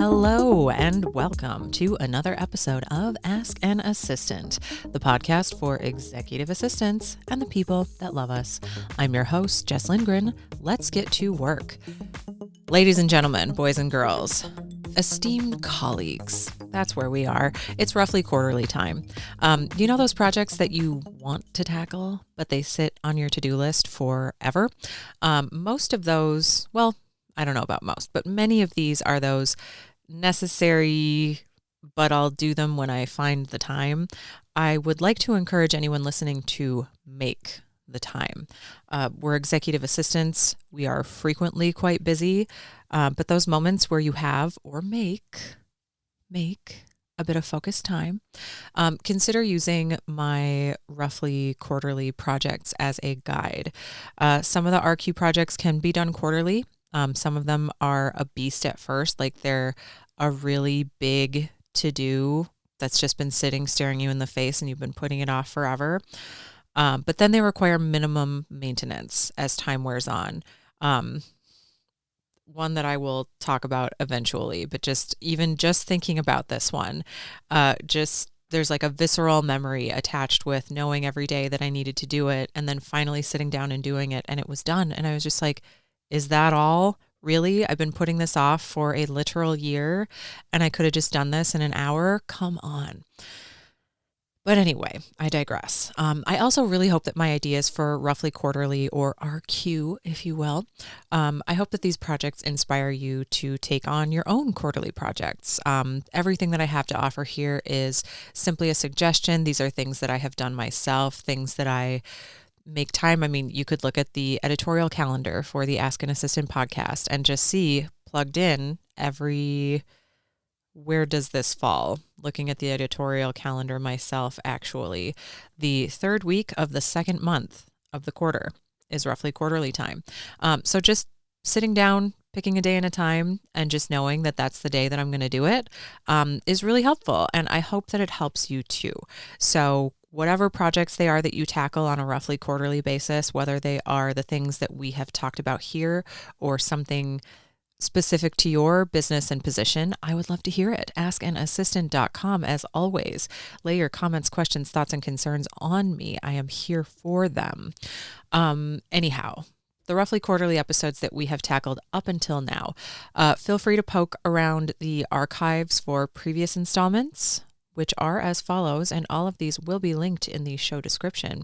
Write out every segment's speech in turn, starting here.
Hello and welcome to another episode of Ask an Assistant, the podcast for executive assistants and the people that love us. I'm your host, Jess Lindgren. Let's get to work. Ladies and gentlemen, boys and girls, esteemed colleagues, that's where we are. It's roughly quarterly time. You know those projects that you want to tackle, but they sit on your to-do list forever? Most of those, well, I don't know about most, but many of these are those necessary, but I'll do them when I find the time. I would like to encourage anyone listening to make the time. We're executive assistants. We are frequently quite busy, but those moments where you have or make a bit of focused time, consider using my roughly quarterly projects as a guide. Some of the RQ projects can be done quarterly. Some of them are a beast at first, like they're a really big to-do that's just been sitting staring you in the face and you've been putting it off forever. But then they require minimum maintenance as time wears on. One that I will talk about eventually, but just thinking about this one, there's like a visceral memory attached with knowing every day that I needed to do it and then finally sitting down and doing it and it was done. And I was just like, is that all? Really? I've been putting this off for a literal year and I could have just done this in an hour? Come on. But anyway, I digress. I also really hope that my ideas for roughly quarterly, or RQ, if you will, I hope that these projects inspire you to take on your own quarterly projects. Everything that I have to offer here is simply a suggestion. These are things that I have done myself, things that I make time. I mean, you could look at the editorial calendar for the Ask an Assistant podcast and just see plugged in where does this fall? Looking at the editorial calendar myself, actually, the third week of the second month of the quarter is roughly quarterly time. So just sitting down, picking a day at a time, and just knowing that that's the day that I'm going to do it is really helpful. And I hope that it helps you too. So whatever projects they are that you tackle on a roughly quarterly basis, whether they are the things that we have talked about here or something specific to your business and position, I would love to hear it. AskAnAssistant.com, as always. Lay your comments, questions, thoughts, and concerns on me. I am here for them. Anyhow, the roughly quarterly episodes that we have tackled up until now, feel free to poke around the archives for previous installments, which are as follows, and all of these will be linked in the show description.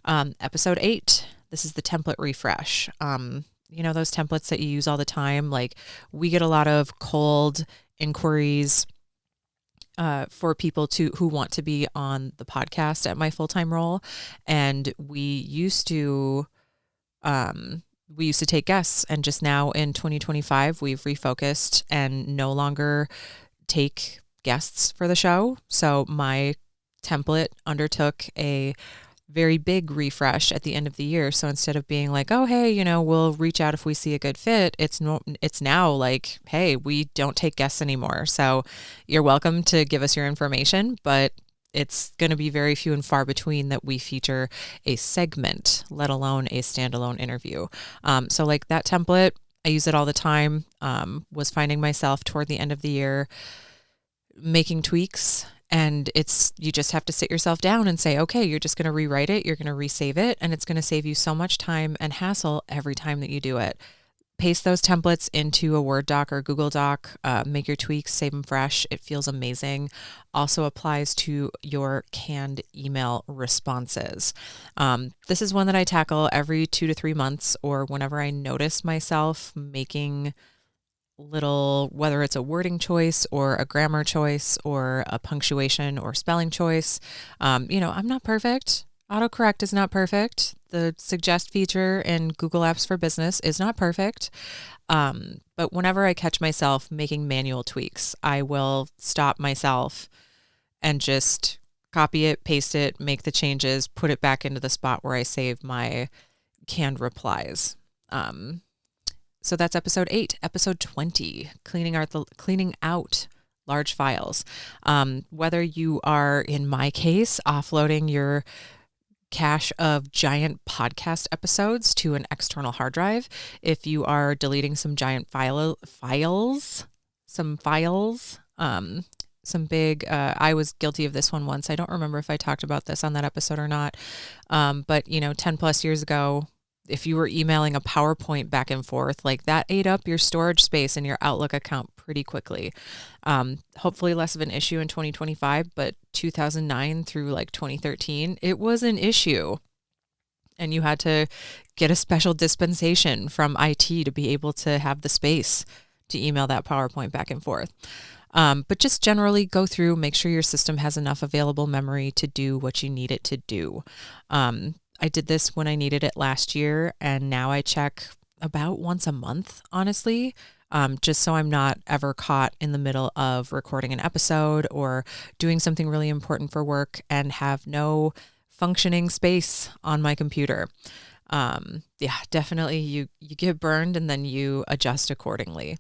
Episode 8, this is the template refresh. You know, those templates that you use all the time, like we get a lot of cold inquiries for people who want to be on the podcast at my full-time role. And we used to take guests, and just now in 2025, we've refocused and no longer take guests for the show. So my template undertook a very big refresh at the end of the year. So instead of being like, oh, hey, you know, we'll reach out if we see a good fit, it's now like, hey, we don't take guests anymore. So you're welcome to give us your information, but it's going to be very few and far between that we feature a segment, let alone a standalone interview. So like that template, I use it all the time. Was finding myself toward the end of the year making tweaks, and you just have to sit yourself down and say, okay, you're just going to rewrite it, you're going to resave it, and it's going to save you so much time and hassle every time that you do it. Paste those templates into a Word doc or Google Doc, make your tweaks, save them fresh. It feels amazing. Also applies to your canned email responses. This is one that I tackle every 2 to 3 months, or whenever I notice myself making whether it's a wording choice or a grammar choice or a punctuation or spelling choice. I'm not perfect. Autocorrect is not perfect. The suggest feature in Google Apps for Business is not perfect. But whenever I catch myself making manual tweaks, I will stop myself and just copy it, paste it, make the changes, put it back into the spot where I save my canned replies. So that's episode 8. Episode 20, cleaning out large files. Whether you are, in my case, offloading your cache of giant podcast episodes to an external hard drive, if you are deleting some giant files, some files, some big, I was guilty of this one once. I don't remember if I talked about this on that episode or not. But 10 plus years ago, if you were emailing a PowerPoint back and forth, like that ate up your storage space in your Outlook account pretty quickly. Hopefully less of an issue in 2025, but 2009 through like 2013, it was an issue. And you had to get a special dispensation from IT to be able to have the space to email that PowerPoint back and forth. But just generally go through, make sure your system has enough available memory to do what you need it to do. I did this when I needed it last year, and now I check about once a month, honestly, just so I'm not ever caught in the middle of recording an episode or doing something really important for work and have no functioning space on my computer. Yeah, definitely you get burned and then you adjust accordingly.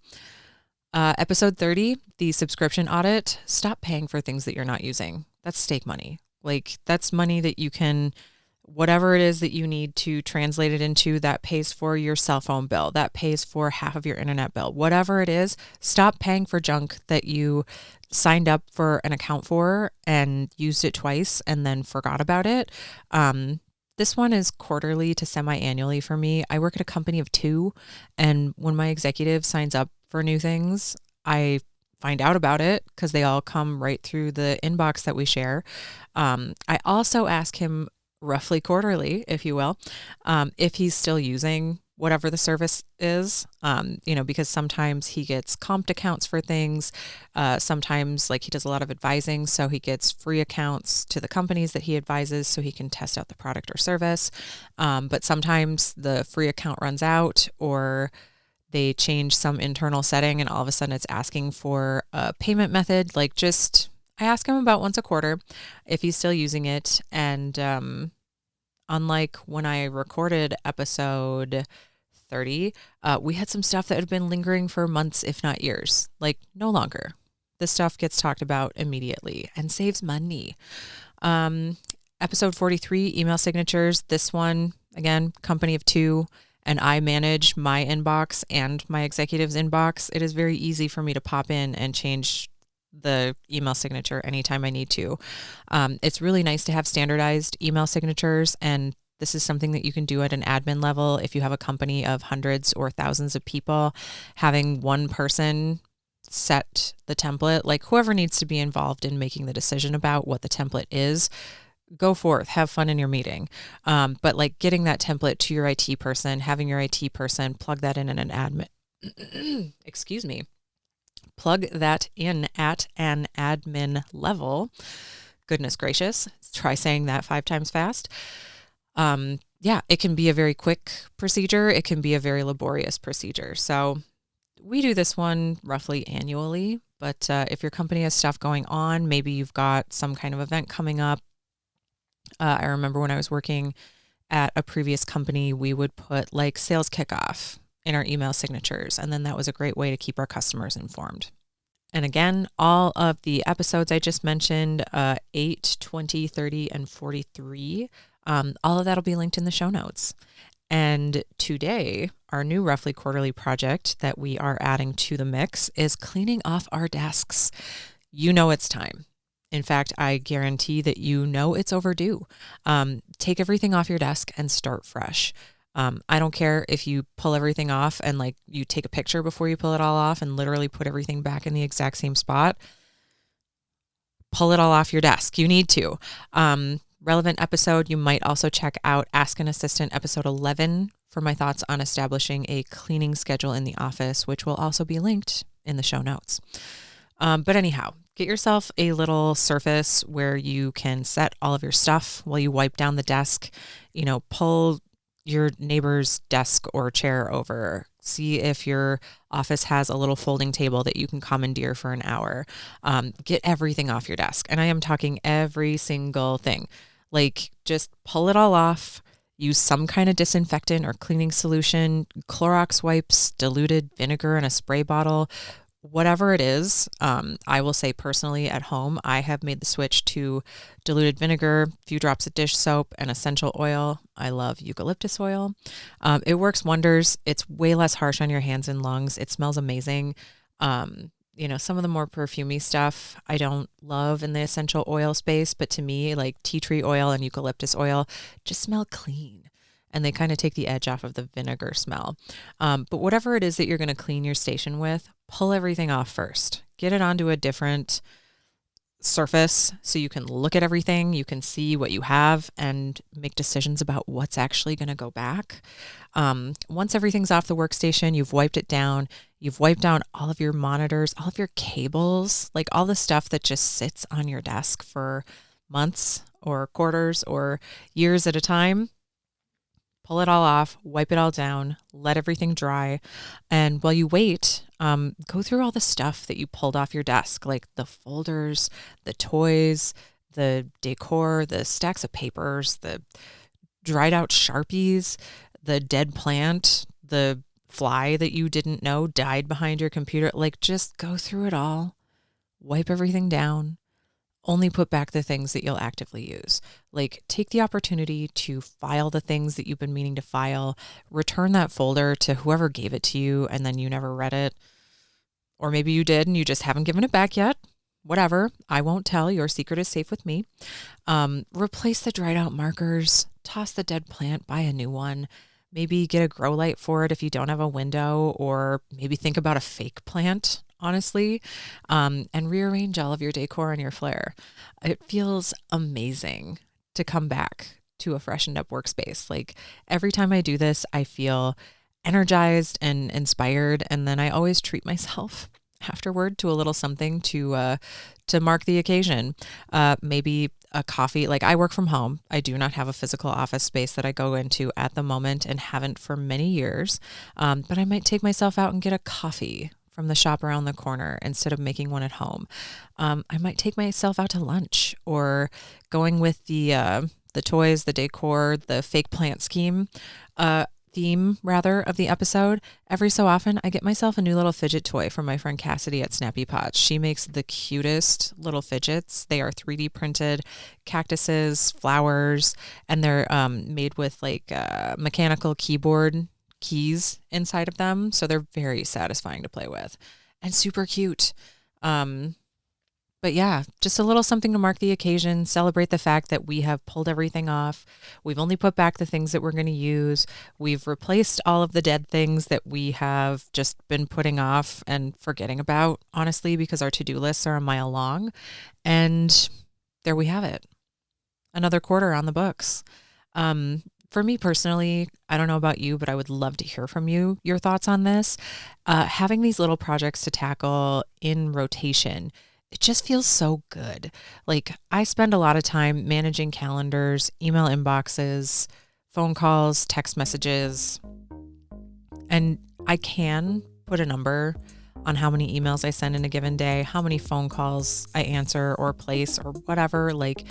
Episode 30, the subscription audit. Stop paying for things that you're not using. That's steak money. Like that's money that you can, whatever it is that you need to translate it into, that pays for your cell phone bill, that pays for half of your internet bill, whatever it is, stop paying for junk that you signed up for an account for and used it twice and then forgot about it. This one is quarterly to semi-annually for me. I work at a company of 2, and when my executive signs up for new things, I find out about it because they all come right through the inbox that we share. I also ask him roughly quarterly, if you will, if he's still using whatever the service is, because sometimes he gets comped accounts for things. Sometimes like he does a lot of advising, so he gets free accounts to the companies that he advises so he can test out the product or service. But sometimes the free account runs out or they change some internal setting and all of a sudden it's asking for a payment method. I ask him about once a quarter if he's still using it. And unlike when I recorded episode 30, we had some stuff that had been lingering for months, if not years. Like no longer. This stuff gets talked about immediately and saves money. Episode 43, email signatures. This one, again, company of 2, and I manage my inbox and my executive's inbox. It is very easy for me to pop in and change the email signature anytime I need to. It's really nice to have standardized email signatures, and this is something that you can do at an admin level. If you have a company of hundreds or thousands of people, having one person set the template, like whoever needs to be involved in making the decision about what the template is, go forth, have fun in your meeting. But like getting that template to your IT person, having your IT person plug that in an admin, excuse me, plug that in at an admin level. Goodness gracious. Try saying that 5 times fast. It can be a very quick procedure. It can be a very laborious procedure. So we do this one roughly annually, but if your company has stuff going on, maybe you've got some kind of event coming up. I remember when I was working at a previous company, we would put like sales kickoff in our email signatures. And then that was a great way to keep our customers informed. And again, all of the episodes I just mentioned, 8, 20, 30, and 43, all of that will be linked in the show notes. And today, our new roughly quarterly project that we are adding to the mix is cleaning off our desks. You know it's time. In fact, I guarantee that you know it's overdue. Take everything off your desk and start fresh. I don't care if you pull everything off and like you take a picture before you pull it all off and literally put everything back in the exact same spot. Pull it all off your desk. You need to. Relevant episode, you might also check out Ask an Assistant episode 11 for my thoughts on establishing a cleaning schedule in the office, which will also be linked in the show notes. But anyhow, get yourself a little surface where you can set all of your stuff while you wipe down the desk. Pull your neighbor's desk or chair over. See if your office has a little folding table that you can commandeer for an hour. Get everything off your desk. And I am talking every single thing. Like just pull it all off. Use some kind of disinfectant or cleaning solution, Clorox wipes, diluted vinegar in a spray bottle, whatever it is. I will say personally at home, I have made the switch to diluted vinegar, a few drops of dish soap, and essential oil. I love eucalyptus oil. It works wonders. It's way less harsh on your hands and lungs. It smells amazing. Some of the more perfumey stuff I don't love in the essential oil space, but to me, like tea tree oil and eucalyptus oil just smell clean and they kind of take the edge off of the vinegar smell. But whatever it is that you're going to clean your station with, pull everything off first. Get it onto a different surface so you can look at everything, you can see what you have and make decisions about what's actually going to go back. Once everything's off the workstation, you've wiped it down, you've wiped down all of your monitors, all of your cables, like all the stuff that just sits on your desk for months or quarters or years at a time. Pull it all off, wipe it all down, let everything dry. And while you wait, go through all the stuff that you pulled off your desk, like the folders, the toys, the decor, the stacks of papers, the dried out Sharpies, the dead plant, the fly that you didn't know died behind your computer. Like, just go through it all, wipe everything down. Only put back the things that you'll actively use. Like, take the opportunity to file the things that you've been meaning to file, return that folder to whoever gave it to you and then you never read it. Or maybe you did and you just haven't given it back yet. Whatever. I won't tell. Your secret is safe with me. Replace the dried out markers, toss the dead plant, buy a new one. Maybe get a grow light for it if you don't have a window, or maybe think about a fake plant, honestly, and rearrange all of your decor and your flair. It feels amazing to come back to a freshened up workspace. Like, every time I do this, I feel energized and inspired. And then I always treat myself afterward to a little something to mark the occasion. Maybe a coffee. Like, I work from home. I do not have a physical office space that I go into at the moment and haven't for many years. But I might take myself out and get a coffee from the shop around the corner instead of making one at home. I might take myself out to lunch, or going with the toys, the decor, the fake plant theme of the episode. Every so often I get myself a new little fidget toy from my friend Cassidy at Snappy Pots. She makes the cutest little fidgets. They are 3D printed cactuses, flowers, and they're made with like mechanical keyboard keys inside of them. So they're very satisfying to play with and super cute. But yeah, just a little something to mark the occasion, celebrate the fact that we have pulled everything off. We've only put back the things that we're going to use. We've replaced all of the dead things that we have just been putting off and forgetting about, honestly, because our to-do lists are a mile long. And there we have it. Another quarter on the books. For me personally, I don't know about you, but I would love to hear from you, your thoughts on this. Having these little projects to tackle in rotation, it just feels so good. Like, I spend a lot of time managing calendars, email inboxes, phone calls, text messages, and I can put a number on how many emails I send in a given day, how many phone calls I answer or place or whatever. Like,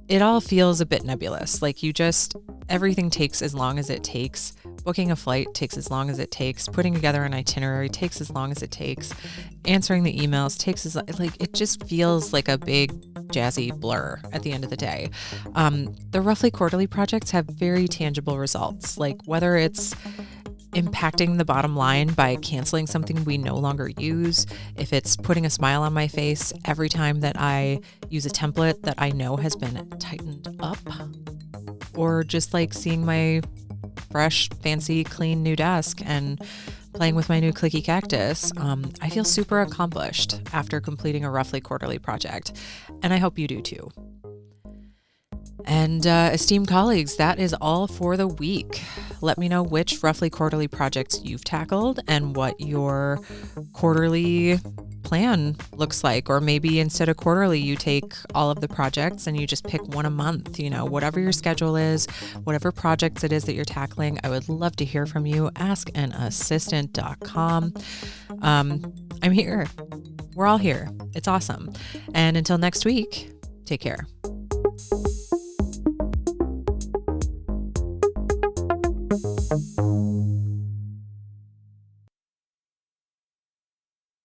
it all feels a bit nebulous. Like, everything takes as long as it takes. Booking a flight takes as long as it takes. Putting together an itinerary takes as long as it takes. Answering the emails takes it just feels like a big jazzy blur at the end of the day. The roughly quarterly projects have very tangible results, like whether it's impacting the bottom line by canceling something we no longer use, if it's putting a smile on my face every time that I use a template that I know has been tightened up, or just like seeing my fresh, fancy, clean new desk and playing with my new clicky cactus. I feel super accomplished after completing a roughly quarterly project, and I hope you do too. And esteemed colleagues, that is all for the week. Let me know which roughly quarterly projects you've tackled and what your quarterly plan looks like. Or maybe instead of quarterly, you take all of the projects and you just pick one a month, whatever your schedule is, whatever projects it is that you're tackling. I would love to hear from you. askanassistant.com. I'm here. We're all here. It's awesome. And until next week, take care.